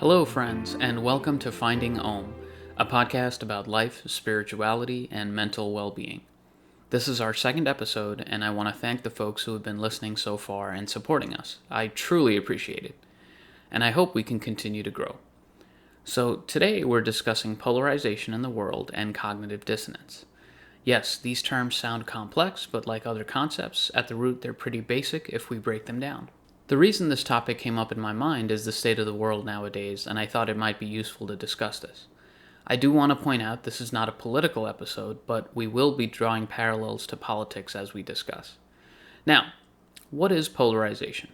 Hello, friends, and welcome to Finding Om, a podcast about life, spirituality, and mental well being. This is our second episode, and I want to thank the folks who have been listening so far and supporting us. I truly appreciate it, and I hope we can continue to grow. So, today we're discussing polarization in the world and cognitive dissonance. Yes, these terms sound complex, but like other concepts, at the root they're pretty basic if we break them down. The reason this topic came up in my mind is the state of the world nowadays, and I thought it might be useful to discuss this. I do want to point out this is not a political episode, but we will be drawing parallels to politics as we discuss. Now, what is polarization?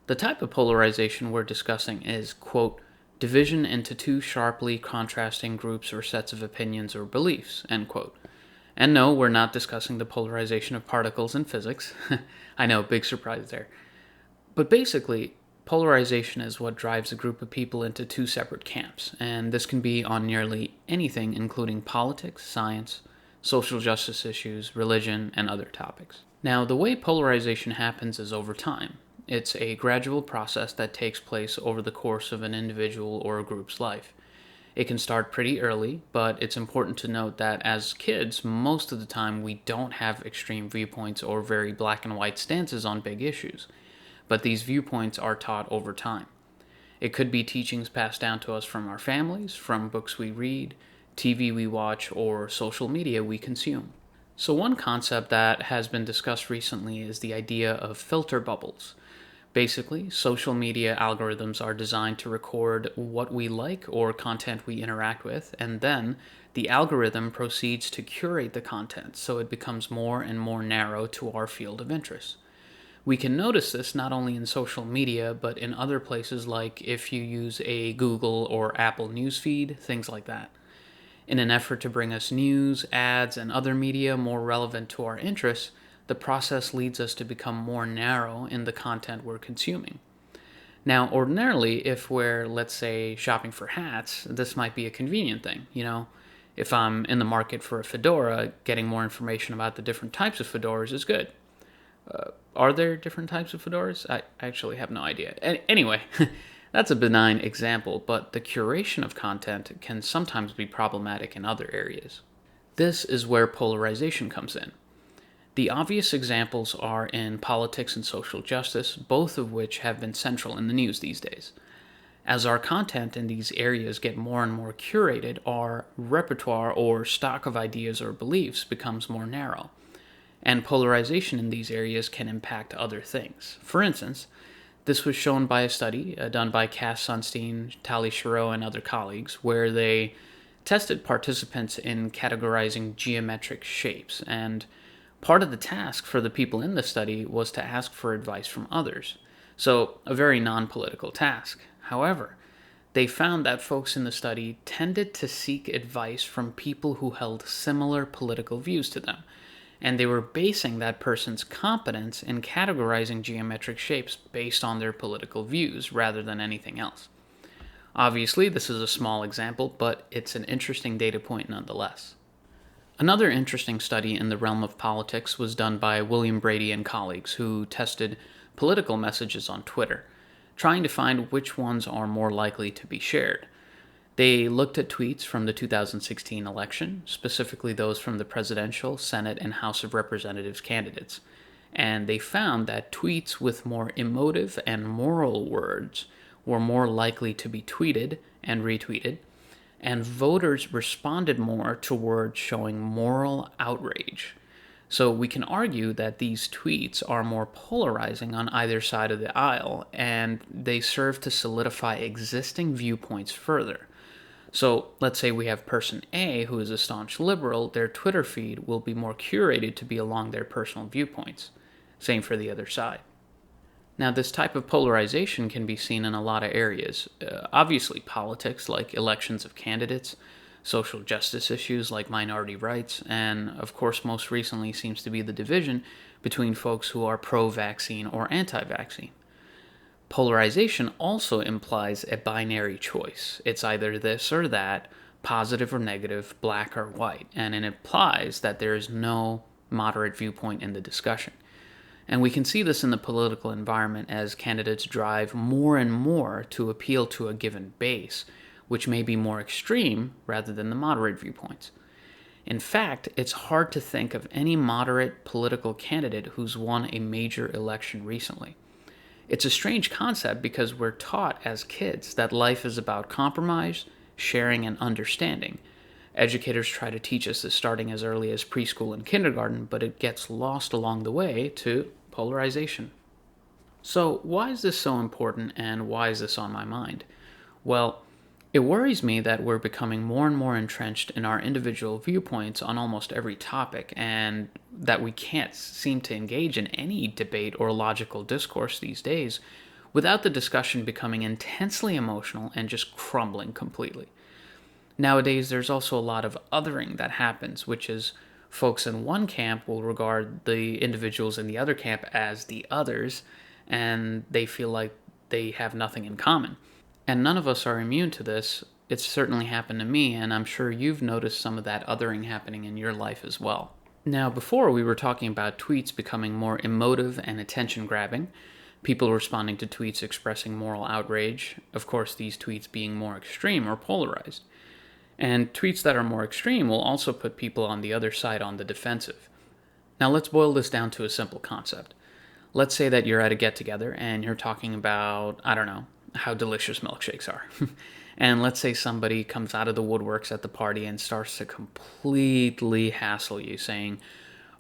The type of polarization we're discussing is, quote, division into two sharply contrasting groups or sets of opinions or beliefs, end quote. And no, we're not discussing the polarization of particles in physics. I know, big surprise there. But basically, polarization is what drives a group of people into two separate camps, and this can be on nearly anything including politics, science, social justice issues, religion, and other topics. Now, the way polarization happens is over time. It's a gradual process that takes place over the course of an individual or a group's life. It can start pretty early, but it's important to note that as kids, most of the time we don't have extreme viewpoints or very black and white stances on big issues. But these viewpoints are taught over time. It could be teachings passed down to us from our families, from books we read, TV we watch, or social media we consume. So one concept that has been discussed recently is the idea of filter bubbles. Basically, social media algorithms are designed to record what we like or content we interact with, and then the algorithm proceeds to curate the content so it becomes more and more narrow to our field of interest. We can notice this not only in social media, but in other places like if you use a Google or Apple newsfeed, things like that. In an effort to bring us news, ads, and other media more relevant to our interests, the process leads us to become more narrow in the content we're consuming. Now, ordinarily, if we're, let's say, shopping for hats, this might be a convenient thing. If I'm in the market for a fedora, getting more information about the different types of fedoras is good. Are there different types of fedoras? I actually have no idea. Anyway, that's a benign example, but the curation of content can sometimes be problematic in other areas. This is where polarization comes in. The obvious examples are in politics and social justice, both of which have been central in the news these days. As our content in these areas get more and more curated, our repertoire or stock of ideas or beliefs becomes more narrow. And polarization in these areas can impact other things. For instance, this was shown by a study done by Cass Sunstein, Tali Shiro, and other colleagues, where they tested participants in categorizing geometric shapes. And part of the task for the people in the study was to ask for advice from others. So, a very non-political task. However, they found that folks in the study tended to seek advice from people who held similar political views to them. And they were basing that person's competence in categorizing geometric shapes based on their political views rather than anything else. Obviously, this is a small example, but it's an interesting data point nonetheless. Another interesting study in the realm of politics was done by William Brady and colleagues who tested political messages on Twitter, trying to find which ones are more likely to be shared. They looked at tweets from the 2016 election, specifically those from the presidential, Senate, and House of Representatives candidates, and they found that tweets with more emotive and moral words were more likely to be tweeted and retweeted, and voters responded more to words showing moral outrage. So we can argue that these tweets are more polarizing on either side of the aisle, and they serve to solidify existing viewpoints further. So let's say we have person A who is a staunch liberal, their Twitter feed will be more curated to be along their personal viewpoints. Same for the other side. Now, this type of polarization can be seen in a lot of areas. Obviously, politics like elections of candidates, social justice issues like minority rights, and of course most recently seems to be the division between folks who are pro-vaccine or anti-vaccine. Polarization also implies a binary choice. It's either this or that, positive or negative, black or white, and it implies that there is no moderate viewpoint in the discussion. And we can see this in the political environment as candidates drive more and more to appeal to a given base, which may be more extreme rather than the moderate viewpoints. In fact, it's hard to think of any moderate political candidate who's won a major election recently. It's a strange concept because we're taught as kids that life is about compromise, sharing, and understanding. Educators try to teach us this starting as early as preschool and kindergarten, but it gets lost along the way to polarization. So, why is this so important and why is this on my mind? Well, it worries me that we're becoming more and more entrenched in our individual viewpoints on almost every topic, and that we can't seem to engage in any debate or logical discourse these days without the discussion becoming intensely emotional and just crumbling completely. Nowadays, there's also a lot of othering that happens, which is folks in one camp will regard the individuals in the other camp as the others, and they feel like they have nothing in common. And none of us are immune to this. It's certainly happened to me, and I'm sure you've noticed some of that othering happening in your life as well. Now, before we were talking about tweets becoming more emotive and attention grabbing, people responding to tweets expressing moral outrage, of course, these tweets being more extreme or polarized. And tweets that are more extreme will also put people on the other side on the defensive. Now, let's boil this down to a simple concept. Let's say that you're at a get together and you're talking about, I don't know, how delicious milkshakes are. And let's say somebody comes out of the woodworks at the party and starts to completely hassle you, saying,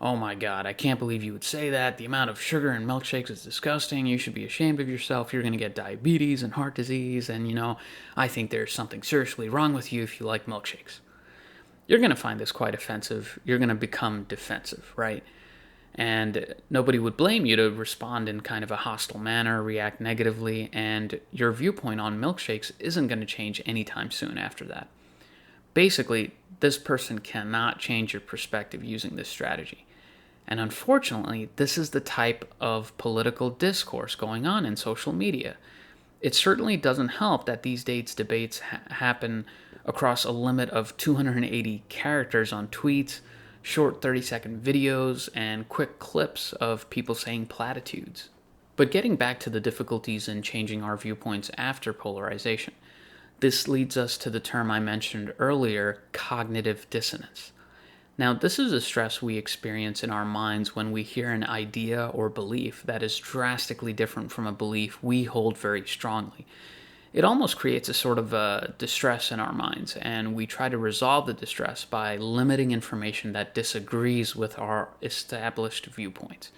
"Oh my God, I can't believe you would say that. The amount of sugar in milkshakes is disgusting. You should be ashamed of yourself. You're going to get diabetes and heart disease. And, I think there's something seriously wrong with you if you like milkshakes." You're going to find this quite offensive. You're going to become defensive, right? And nobody would blame you to respond in kind of a hostile manner, react negatively, and your viewpoint on milkshakes isn't going to change anytime soon after that. Basically, this person cannot change your perspective using this strategy. And unfortunately, this is the type of political discourse going on in social media. It certainly doesn't help that these days debates happen across a limit of 280 characters on tweets, short 30-second videos, and quick clips of people saying platitudes. But getting back to the difficulties in changing our viewpoints after polarization, this leads us to the term I mentioned earlier, cognitive dissonance. Now, this is a stress we experience in our minds when we hear an idea or belief that is drastically different from a belief we hold very strongly. It almost creates a sort of a distress in our minds, and we try to resolve the distress by limiting information that disagrees with our established viewpoints.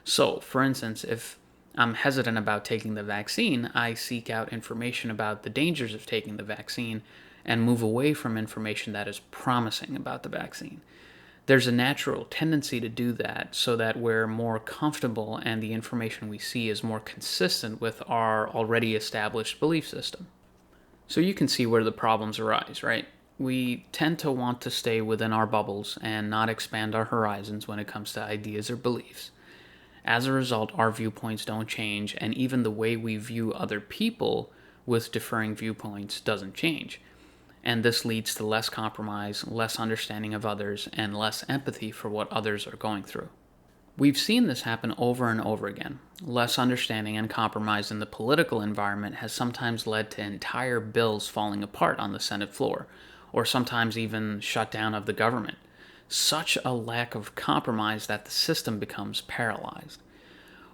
So, for instance, if I'm hesitant about taking the vaccine, I seek out information about the dangers of taking the vaccine and move away from information that is promising about the vaccine. There's a natural tendency to do that so that we're more comfortable and the information we see is more consistent with our already established belief system. So you can see where the problems arise, right? We tend to want to stay within our bubbles and not expand our horizons when it comes to ideas or beliefs. As a result, our viewpoints don't change, and even the way we view other people with differing viewpoints doesn't change. And this leads to less compromise, less understanding of others, and less empathy for what others are going through. We've seen this happen over and over again. Less understanding and compromise in the political environment has sometimes led to entire bills falling apart on the Senate floor, or sometimes even shutdown of the government. Such a lack of compromise that the system becomes paralyzed.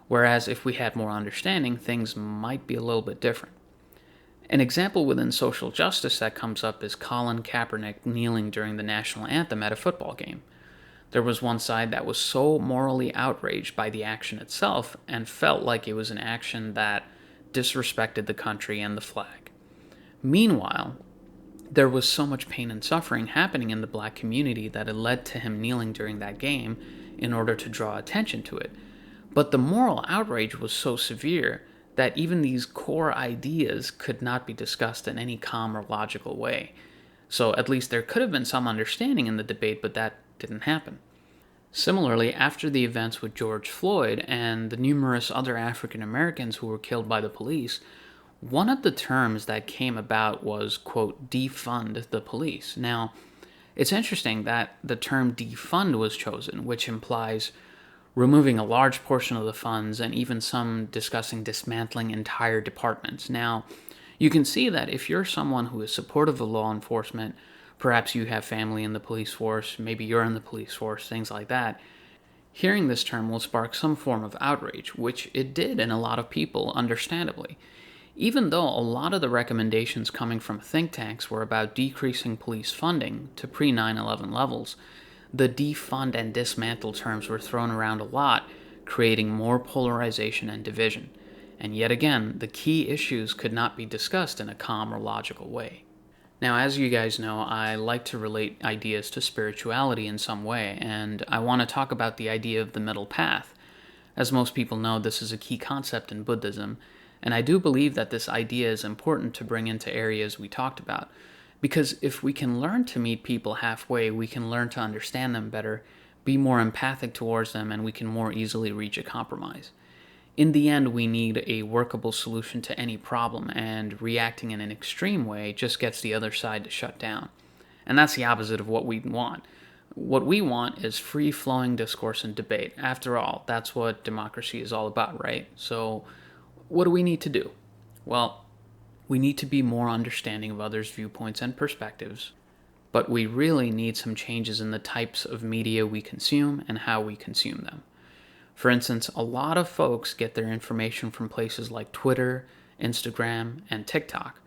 Whereas if we had more understanding, things might be a little bit different. An example within social justice that comes up is Colin Kaepernick kneeling during the national anthem at a football game. There was one side that was so morally outraged by the action itself and felt like it was an action that disrespected the country and the flag. Meanwhile, there was so much pain and suffering happening in the black community that it led to him kneeling during that game in order to draw attention to it. But the moral outrage was so severe that even these core ideas could not be discussed in any calm or logical way. So at least there could have been some understanding in the debate, but that didn't happen. Similarly, after the events with George Floyd and the numerous other African Americans who were killed by the police, one of the terms that came about was, quote, defund the police. Now, it's interesting that the term defund was chosen, which implies removing a large portion of the funds, and even some discussing dismantling entire departments. Now, you can see that if you're someone who is supportive of law enforcement, perhaps you have family in the police force, maybe you're in the police force, things like that, hearing this term will spark some form of outrage, which it did in a lot of people, understandably. Even though a lot of the recommendations coming from think tanks were about decreasing police funding to pre 9/11 levels, the defund and dismantle terms were thrown around a lot, creating more polarization and division. And yet again, the key issues could not be discussed in a calm or logical way. Now, as you guys know, I like to relate ideas to spirituality in some way, and I want to talk about the idea of the middle path. As most people know, this is a key concept in Buddhism, and I do believe that this idea is important to bring into areas we talked about. Because if we can learn to meet people halfway, we can learn to understand them better, be more empathic towards them, and we can more easily reach a compromise. In the end, we need a workable solution to any problem, and reacting in an extreme way just gets the other side to shut down. And that's the opposite of what we want. What we want is free-flowing discourse and debate. After all, that's what democracy is all about, right? So, what do we need to do? Well, we need to be more understanding of others' viewpoints and perspectives, but we really need some changes in the types of media we consume and how we consume them. For instance, a lot of folks get their information from places like Twitter, Instagram, and TikTok.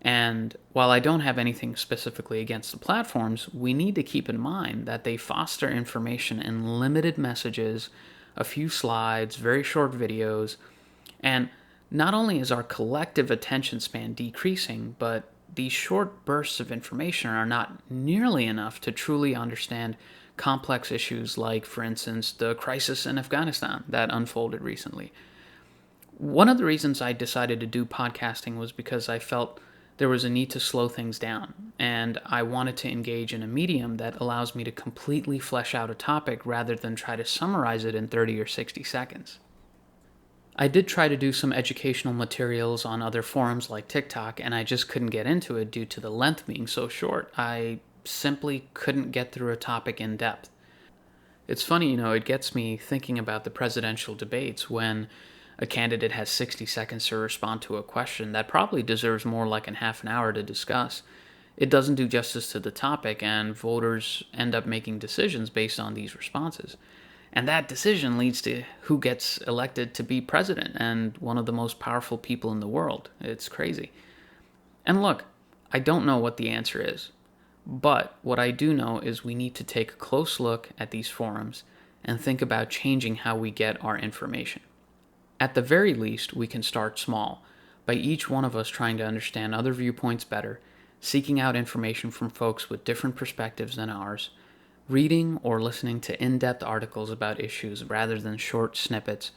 And while I don't have anything specifically against the platforms, we need to keep in mind that they foster information in limited messages, a few slides, very short videos, and not only is our collective attention span decreasing, but these short bursts of information are not nearly enough to truly understand complex issues like, for instance, the crisis in Afghanistan that unfolded recently. One of the reasons I decided to do podcasting was because I felt there was a need to slow things down, and I wanted to engage in a medium that allows me to completely flesh out a topic rather than try to summarize it in 30 or 60 seconds. I did try to do some educational materials on other forums like TikTok, and I just couldn't get into it due to the length being so short. I simply couldn't get through a topic in depth. It's funny, it gets me thinking about the presidential debates when a candidate has 60 seconds to respond to a question that probably deserves more like a half an hour to discuss. It doesn't do justice to the topic, and voters end up making decisions based on these responses. And that decision leads to who gets elected to be president and one of the most powerful people in the world. It's crazy. And look, I don't know what the answer is, but what I do know is we need to take a close look at these forums and think about changing how we get our information. At the very least, we can start small, by each one of us trying to understand other viewpoints better, seeking out information from folks with different perspectives than ours, reading or listening to in-depth articles about issues rather than short snippets,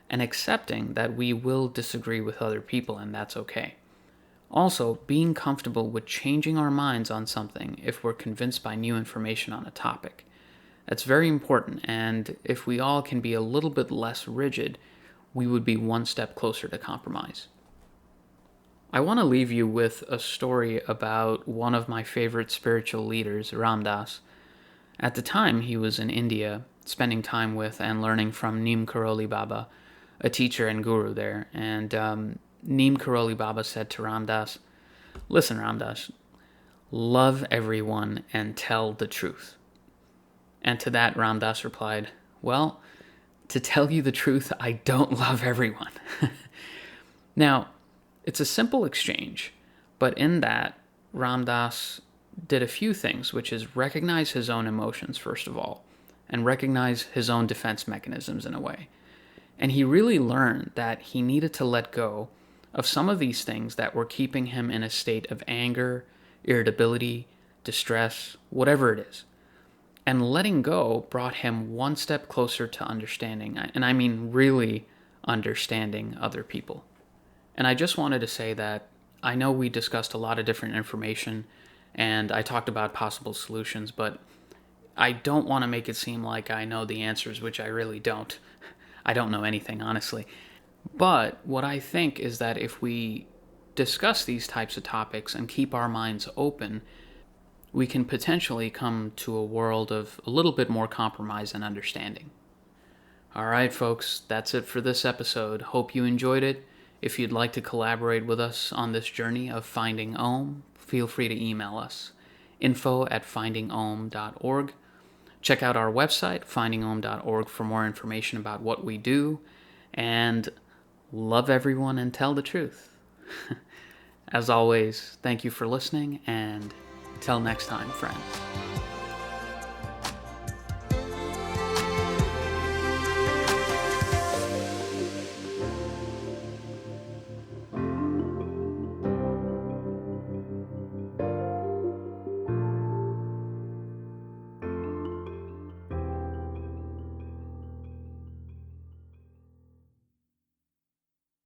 and accepting that we will disagree with other people and that's okay. Also, being comfortable with changing our minds on something if we're convinced by new information on a topic. That's very important, and if we all can be a little bit less rigid, we would be one step closer to compromise. I want to leave you with a story about one of my favorite spiritual leaders, Ram Dass. At the time, he was in India, spending time with and learning from Neem Karoli Baba, a teacher and guru there. And Neem Karoli Baba said to Ram Dass, "Listen, Ram Dass, love everyone and tell the truth." And to that, Ram Dass replied, "Well, to tell you the truth, I don't love everyone." Now, it's a simple exchange, but in that, Ram Dass did a few things, which is recognize his own emotions, first of all, and recognize his own defense mechanisms in a way. And he really learned that he needed to let go of some of these things that were keeping him in a state of anger, irritability, distress, whatever it is. And letting go brought him one step closer to understanding, and I mean really understanding other people. And I just wanted to say that I know we discussed a lot of different information, and I talked about possible solutions, but I don't want to make it seem like I know the answers, which I really don't. I don't know anything, honestly. But what I think is that if we discuss these types of topics and keep our minds open, we can potentially come to a world of a little bit more compromise and understanding. All right, folks, that's it for this episode. Hope you enjoyed it. If you'd like to collaborate with us on this journey of finding Om, feel free to email us, info@findingom.org. Check out our website, findingom.org, for more information about what we do, and love everyone and tell the truth. As always, thank you for listening, and till next time, friends.